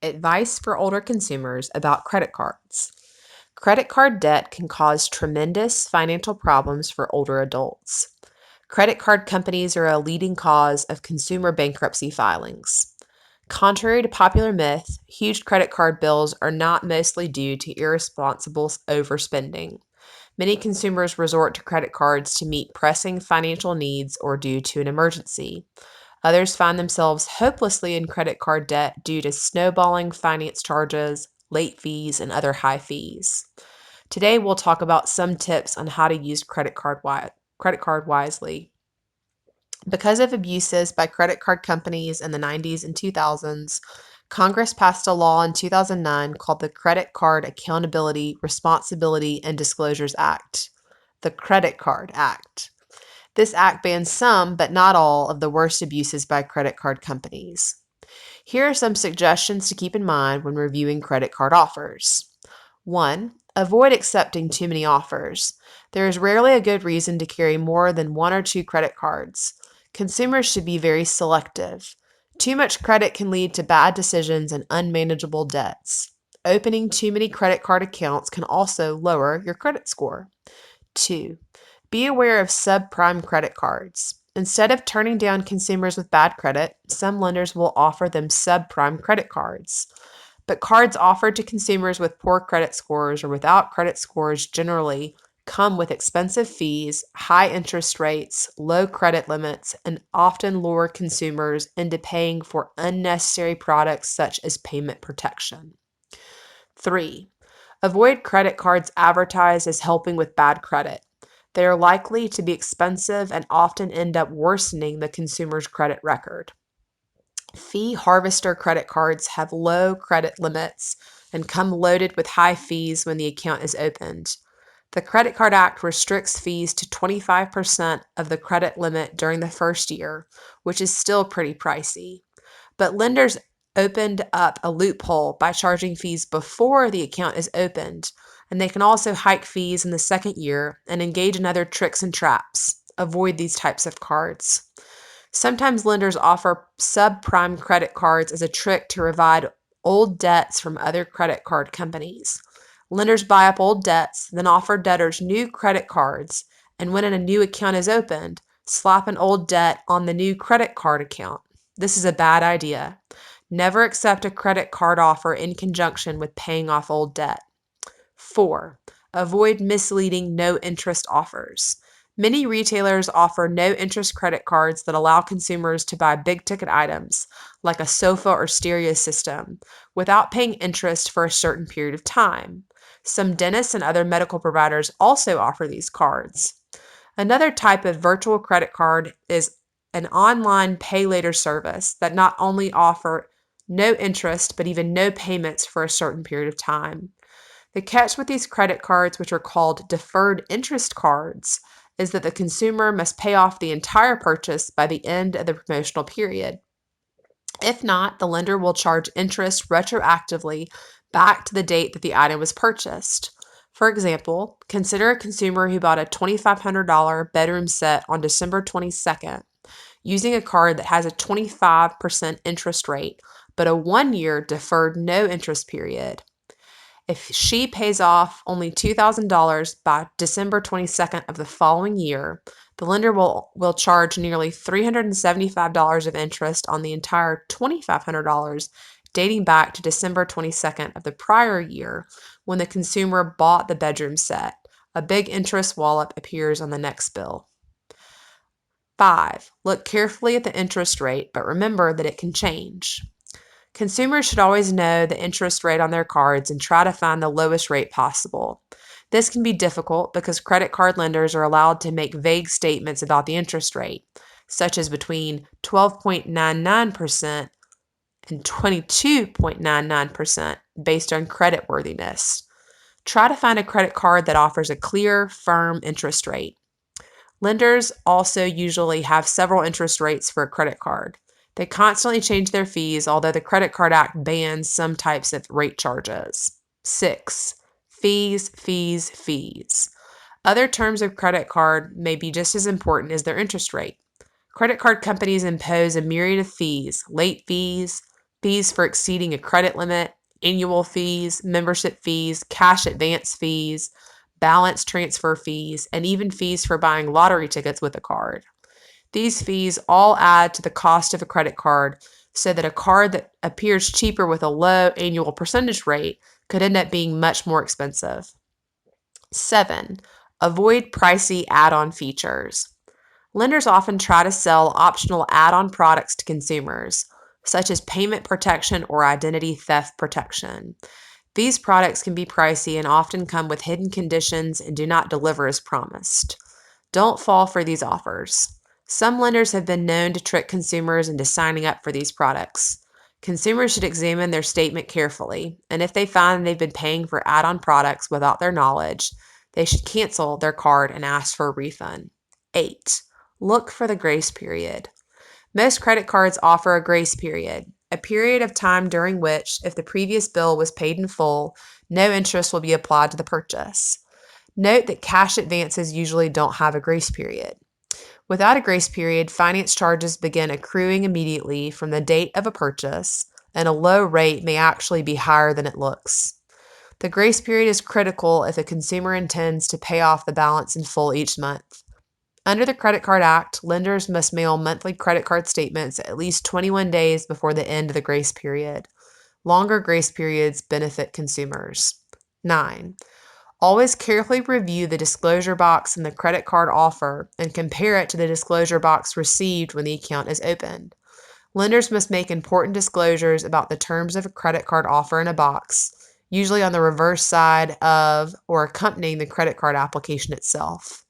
Advice for older consumers about credit cards. Credit card debt can cause tremendous financial problems for older adults. Credit card companies are a leading cause of consumer bankruptcy filings. Contrary to popular myth, huge credit card bills are not mostly due to irresponsible overspending. Many consumers resort to credit cards to meet pressing financial needs or due to an emergency. Others find themselves hopelessly in credit card debt due to snowballing finance charges, late fees, and other high fees. Today, we'll talk about some tips on how to use credit card wisely. Because of abuses by credit card companies in the 90s and 2000s, Congress passed a law in 2009 called the Credit Card Accountability, Responsibility, and Disclosures Act, the Credit Card Act. This act bans some, but not all, of the worst abuses by credit card companies. Here are some suggestions to keep in mind when reviewing credit card offers. 1. Avoid accepting too many offers. There is rarely a good reason to carry more than one or two credit cards. Consumers should be very selective. Too much credit can lead to bad decisions and unmanageable debts. Opening too many credit card accounts can also lower your credit score. 2. Be aware of subprime credit cards. Instead of turning down consumers with bad credit, some lenders will offer them subprime credit cards. But cards offered to consumers with poor credit scores or without credit scores generally come with expensive fees, high interest rates, low credit limits, and often lure consumers into paying for unnecessary products such as payment protection. 3. Avoid credit cards advertised as helping with bad credit. They are likely to be expensive and often end up worsening the consumer's credit record. Fee harvester credit cards have low credit limits and come loaded with high fees when the account is opened. The Credit Card Act restricts fees to 25% of the credit limit during the first year, which is still pretty pricey. But lenders opened up a loophole by charging fees before the account is opened, and they can also hike fees in the second year and engage in other tricks and traps. Avoid these types of cards. Sometimes lenders offer subprime credit cards as a trick to revive old debts from other credit card companies. Lenders buy up old debts, then offer debtors new credit cards, and when a new account is opened, slap an old debt on the new credit card account. This is a bad idea. Never accept a credit card offer in conjunction with paying off old debt. 4. Avoid misleading no-interest offers. Many retailers offer no-interest credit cards that allow consumers to buy big-ticket items, like a sofa or stereo system, without paying interest for a certain period of time. Some dentists and other medical providers also offer these cards. Another type of virtual credit card is an online pay later service that not only offer no interest but even no payments for a certain period of time. The catch with these credit cards, which are called deferred interest cards, is that the consumer must pay off the entire purchase by the end of the promotional period. If not, the lender will charge interest retroactively back to the date that the item was purchased. For example, consider a consumer who bought a $2,500 bedroom set on December 22nd using a card that has a 25% interest rate, but a 1-year deferred no interest period. If she pays off only $2,000 by December 22nd of the following year, the lender will charge nearly $375 of interest on the entire $2,500 dating back to December 22nd of the prior year when the consumer bought the bedroom set. A big interest wallop appears on the next bill. 5. Look carefully at the interest rate, but remember that it can change. Consumers should always know the interest rate on their cards and try to find the lowest rate possible. This can be difficult because credit card lenders are allowed to make vague statements about the interest rate, such as between 12.99% and 22.99% based on creditworthiness. Try to find a credit card that offers a clear, firm interest rate. Lenders also usually have several interest rates for a credit card. They constantly change their fees, although the Credit Card Act bans some types of rate charges. 6. Fees. Other terms of credit card may be just as important as their interest rate. Credit card companies impose a myriad of fees, late fees, fees for exceeding a credit limit, annual fees, membership fees, cash advance fees, balance transfer fees, and even fees for buying lottery tickets with a card. These fees all add to the cost of a credit card, so that a card that appears cheaper with a low annual percentage rate could end up being much more expensive. 7. Avoid pricey add-on features. Lenders often try to sell optional add-on products to consumers, such as payment protection or identity theft protection. These products can be pricey and often come with hidden conditions and do not deliver as promised. Don't fall for these offers. Some lenders have been known to trick consumers into signing up for these products. Consumers should examine their statement carefully, and if they find they've been paying for add-on products without their knowledge, they should cancel their card and ask for a refund. 8. Look for the grace period. Most credit cards offer a grace period, a period of time during which, if the previous bill was paid in full, no interest will be applied to the purchase. Note that cash advances usually don't have a grace period. Without a grace period, finance charges begin accruing immediately from the date of a purchase, and a low rate may actually be higher than it looks. The grace period is critical if a consumer intends to pay off the balance in full each month. Under the Credit Card Act, lenders must mail monthly credit card statements at least 21 days before the end of the grace period. Longer grace periods benefit consumers. 9. Always carefully review the disclosure box in the credit card offer and compare it to the disclosure box received when the account is opened. Lenders must make important disclosures about the terms of a credit card offer in a box, usually on the reverse side of or accompanying the credit card application itself.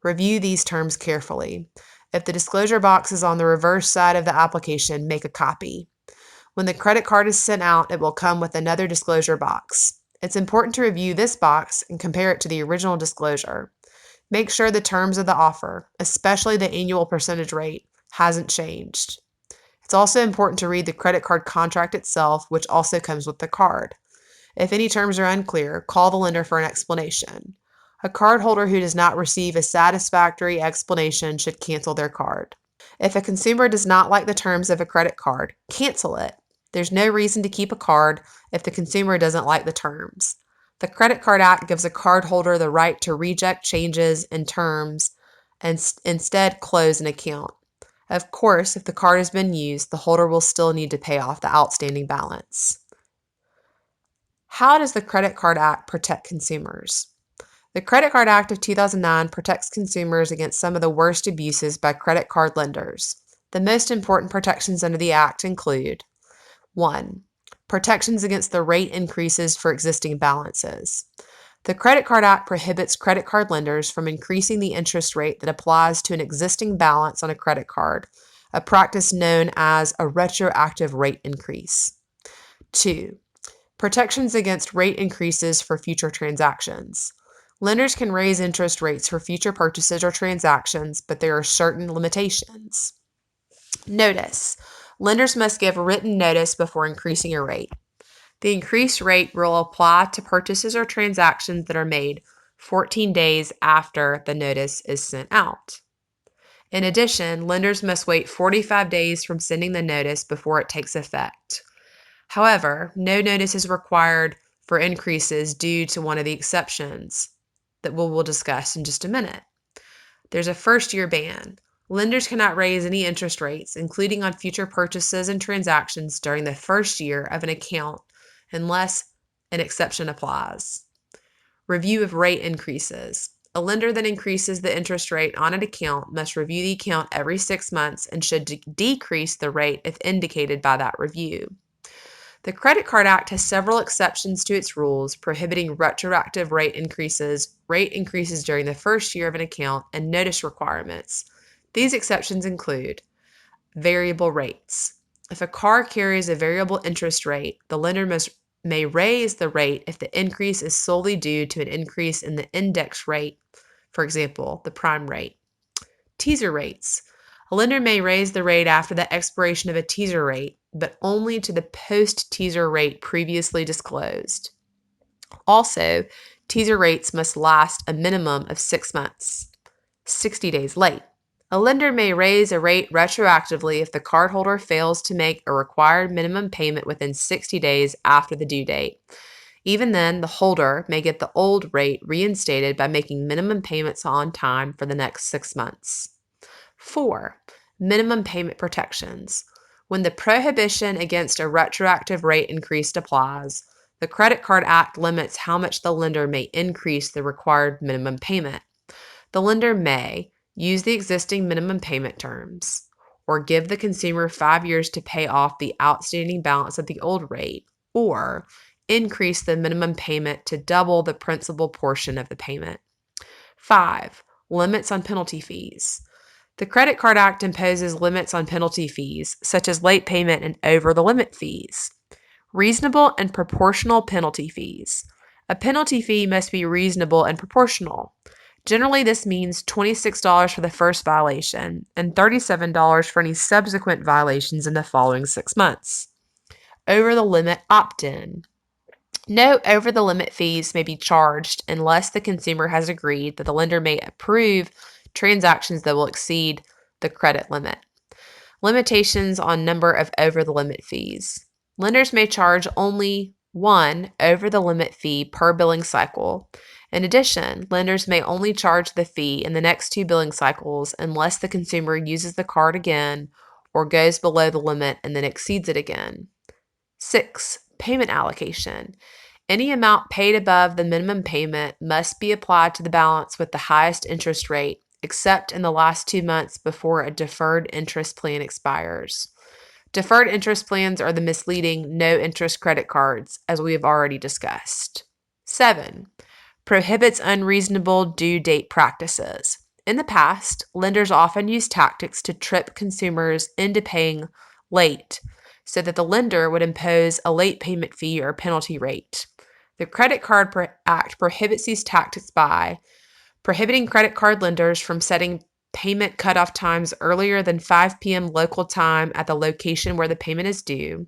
Review these terms carefully. If the disclosure box is on the reverse side of the application, make a copy. When the credit card is sent out, it will come with another disclosure box. It's important to review this box and compare it to the original disclosure. Make sure the terms of the offer, especially the annual percentage rate, hasn't changed. It's also important to read the credit card contract itself, which also comes with the card. If any terms are unclear, call the lender for an explanation. A cardholder who does not receive a satisfactory explanation should cancel their card. If a consumer does not like the terms of a credit card, cancel it. There's no reason to keep a card if the consumer doesn't like the terms. The Credit Card Act gives a cardholder the right to reject changes in terms and instead close an account. Of course, if the card has been used, the holder will still need to pay off the outstanding balance. How does the Credit Card Act protect consumers? The Credit Card Act of 2009 protects consumers against some of the worst abuses by credit card lenders. The most important protections under the Act include: 1. Protections against the rate increases for existing balances. The Credit Card Act prohibits credit card lenders from increasing the interest rate that applies to an existing balance on a credit card, a practice known as a retroactive rate increase. 2. Protections against rate increases for future transactions. Lenders can raise interest rates for future purchases or transactions, but there are certain limitations. Notice: lenders must give written notice before increasing a rate. The increased rate will apply to purchases or transactions that are made 14 days after the notice is sent out. In addition, lenders must wait 45 days from sending the notice before it takes effect. However, no notice is required for increases due to one of the exceptions that we'll discuss in just a minute. There's a first-year ban. Lenders cannot raise any interest rates, including on future purchases and transactions, during the first year of an account unless an exception applies. Review of rate increases. A lender that increases the interest rate on an account must review the account every 6 months and should decrease the rate if indicated by that review. The Credit Card Act has several exceptions to its rules prohibiting retroactive rate increases during the first year of an account, and notice requirements. These exceptions include variable rates. If a card carries a variable interest rate, the lender may raise the rate if the increase is solely due to an increase in the index rate, for example, the prime rate. Teaser rates. A lender may raise the rate after the expiration of a teaser rate, but only to the post-teaser rate previously disclosed. Also, teaser rates must last a minimum of 6 months. 60 days late. A lender may raise a rate retroactively if the cardholder fails to make a required minimum payment within 60 days after the due date. Even then, the holder may get the old rate reinstated by making minimum payments on time for the next 6 months. 4. Minimum payment protections. When the prohibition against a retroactive rate increase applies, the Credit Card Act limits how much the lender may increase the required minimum payment. The lender may use the existing minimum payment terms or give the consumer 5 years to pay off the outstanding balance at the old rate, or increase the minimum payment to double the principal portion of the payment. 5. Limits on penalty fees. The Credit Card Act imposes limits on penalty fees, such as late payment and over-the-limit fees. Reasonable and proportional penalty fees. A penalty fee must be reasonable and proportional. Generally, this means $26 for the first violation and $37 for any subsequent violations in the following 6 months. Over-the-limit opt-in. No over-the-limit fees may be charged unless the consumer has agreed that the lender may approve transactions that will exceed the credit limit. Limitations on number of over-the-limit fees. Lenders may charge only one over-the-limit fee per billing cycle. In addition, lenders may only charge the fee in the next 2 billing cycles unless the consumer uses the card again or goes below the limit and then exceeds it again. 6. Payment allocation. Any amount paid above the minimum payment must be applied to the balance with the highest interest rate, except in the last 2 months before a deferred interest plan expires. Deferred interest plans are the misleading no-interest credit cards, as we have already discussed. 7. Prohibits unreasonable due date practices. In the past, lenders often used tactics to trip consumers into paying late so that the lender would impose a late payment fee or penalty rate. The Credit Card Act prohibits these tactics by prohibiting credit card lenders from setting payment cutoff times earlier than 5 p.m. local time at the location where the payment is due,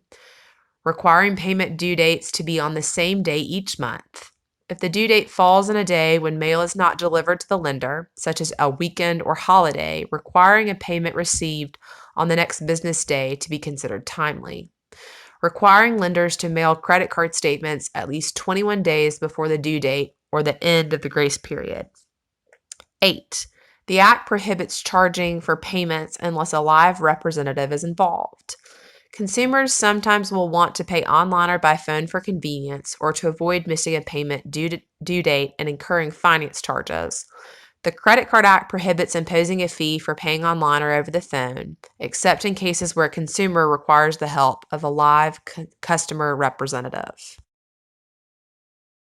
requiring payment due dates to be on the same day each month. If the due date falls on a day when mail is not delivered to the lender, such as a weekend or holiday, requiring a payment received on the next business day to be considered timely. Requiring lenders to mail credit card statements at least 21 days before the due date or the end of the grace period. 8. The Act prohibits charging for payments unless a live representative is involved. Consumers sometimes will want to pay online or by phone for convenience or to avoid missing a payment due date and incurring finance charges. The Credit Card Act prohibits imposing a fee for paying online or over the phone, except in cases where a consumer requires the help of a live customer representative.